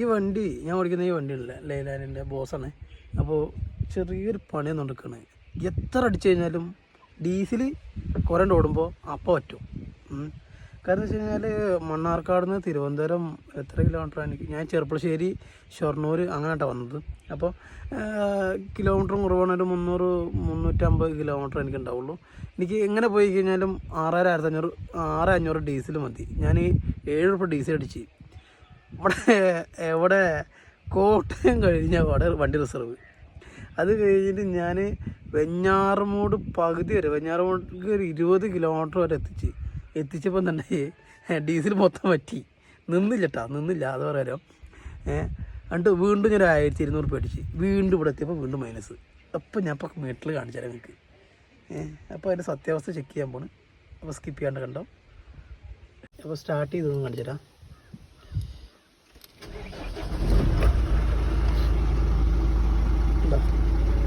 ഈ വണ്ടി ഞാൻ ഓടിക്കുന്ന ഈ വണ്ടി ഉണ്ടല്ലേ ലൈലാൻഡിൻ്റെ ബോസാണ്. അപ്പോൾ ചെറിയൊരു പണിയൊന്നും നടക്കണേ. എത്ര അടിച്ചു കഴിഞ്ഞാലും ഡീസൽ കുറേ ഓടുമ്പോൾ അപ്പം പറ്റും. കാരണം വെച്ച് കഴിഞ്ഞാൽ മണ്ണാർക്കാട് നിന്ന് തിരുവനന്തപുരം എത്ര കിലോമീറ്ററാണ് എനിക്ക്, ഞാൻ ചെറുപ്പളശ്ശേരി ഷൊർണൂർ അങ്ങനെയായിട്ടാണ് വന്നത്. അപ്പോൾ കിലോമീറ്ററും കുറവാണ്, ഒരു 300-350 കിലോമീറ്റർ എനിക്ക് ഉണ്ടാവുള്ളൂ. എനിക്ക് എങ്ങനെ പോയി കഴിഞ്ഞാലും 6,500 ഡീസൽ മതി. ഞാൻ 7 രൂപ ഡീസൽ അടിച്ച് ഇവിടെ കോട്ടയം കഴിഞ്ഞ വണ്ടി റിസർവ്. അത് കഴിഞ്ഞിട്ട് ഞാൻ വെഞ്ഞാറമൂട് പകുതി വരെ, വെഞ്ഞാറമൂടിക്ക് ഒരു 20 കിലോമീറ്റർ വരെ എത്തിച്ചപ്പോൾ തന്നെ ഡീസൽ മൊത്തം പറ്റി. നിന്നില്ല അത് പറയാലോ. എന്നിട്ട് വീണ്ടും ഞാൻ 1,200 രൂപ അടിച്ച് വീണ്ടും ഇവിടെ എത്തിയപ്പോൾ വീണ്ടും മൈനസ്. അപ്പോൾ ഞാൻ ഇപ്പോൾ മീറ്ററിൽ കാണിച്ചു തരാം നിങ്ങൾക്ക്. അപ്പോൾ അതിൻ്റെ സത്യാവസ്ഥ ചെക്ക് ചെയ്യാൻ പോണ്. അപ്പോൾ സ്കിപ്പ് ചെയ്യാണ്ട് കണ്ടോ. അപ്പോൾ സ്റ്റാർട്ട് ചെയ്തൊന്നും കാണിച്ചു തരാം.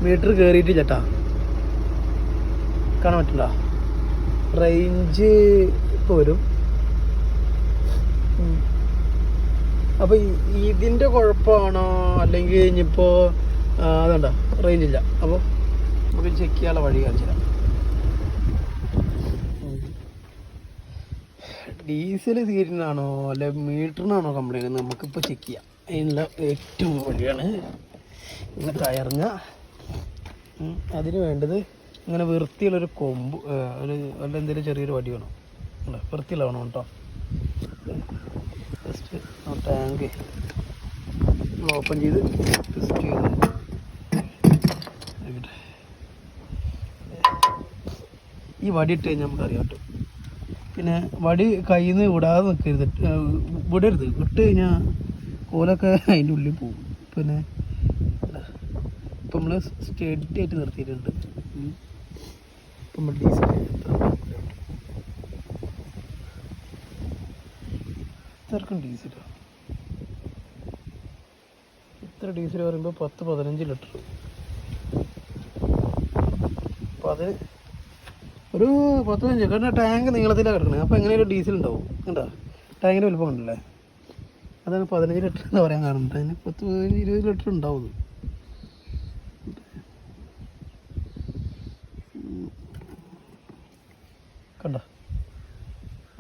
മീറ്റർ കയറിയിട്ടില്ല കേട്ടാ, കാണാൻ പറ്റില്ല. റേഞ്ച് ഇപ്പോൾ വരും. അപ്പോൾ ഇതിൻ്റെ കുഴപ്പമാണോ അല്ലെങ്കിൽ ഇനിയിപ്പോൾ അതുകൊണ്ടാ റേഞ്ച് ഇല്ല. അപ്പോൾ നമുക്ക് ചെക്ക് ചെയ്യാനുള്ള വഴി കാണിച്ചു തരാം. ഡീസൽ തീരുന്നതാണോ അല്ലെ മീറ്ററിനാണോ കംപ്ലൈൻറ്റ് നമുക്കിപ്പോൾ ചെക്ക് ചെയ്യാം. അതിനുള്ള ഏറ്റവും വഴിയാണ് ഇങ്ങനെ കയറുക. അതിന് വേണ്ടത് ഇങ്ങനെ വൃത്തിയുള്ളൊരു കൊമ്പ്, ഒരു വല്ല എന്തെങ്കിലും ചെറിയൊരു വടി വേണം. അല്ല വൃത്തിയുള്ള വേണം കേട്ടോ. ജസ്റ്റ് ആ ടാങ്ക് ഓപ്പൺ ചെയ്ത് ടെസ്റ്റ് ചെയ്ത് ഈ വടി ഇട്ട് കഴിഞ്ഞാൽ നമുക്കറിയാം കേട്ടോ. പിന്നെ വടി കയ്യിൽ നിന്ന് വിടാതെ നിൽക്കരുത്, വിടരുത്. വിട്ട് കഴിഞ്ഞാൽ കോലൊക്കെ അതിൻ്റെ ഉള്ളിൽ പോകും. പിന്നെ ഇപ്പം നമ്മൾ സ്റ്റഡി ആയിട്ട് നിർത്തിയിട്ടുണ്ട്. ഇപ്പം നമ്മൾ ഡീസൽ ഇത്രക്കും ഡീസൽ, ഇത്ര ഡീസൽ പറയുമ്പോൾ 10-15 ലിറ്റർ. അപ്പോൾ അത് ഒരു 15, കാരണം ടാങ്ക് നീളത്തിലാണ് കിടക്കണത്. അപ്പോൾ എങ്ങനെയൊരു ഡീസൽ ഉണ്ടാവും കണ്ടോ, ടാങ്കിൻ്റെ വലുപ്പം കണ്ടല്ലേ. അതാണ് 15 ലിറ്റർ എന്ന് പറയാൻ കാണുന്നത്. അതിന് 10-20 ലിറ്റർ ഉണ്ടാവും. കണ്ട,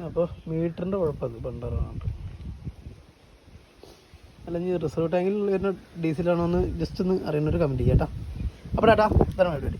അപ്പോൾ മീറ്ററിൻ്റെ കുഴപ്പമാണ് പണ്ടാറാണ്. അല്ലെങ്കിൽ റിസർവ് ടാങ്കിൽ വരുന്ന ഡീസലാണോ എന്ന് ജസ്റ്റ് ഒന്ന് അറിയുന്നൊരു കമൻറ്റ് ചെയ്യാം കേട്ടോ. അപ്പോൾ ടാറ്റാ, ഇതാണ് പരിപാടി.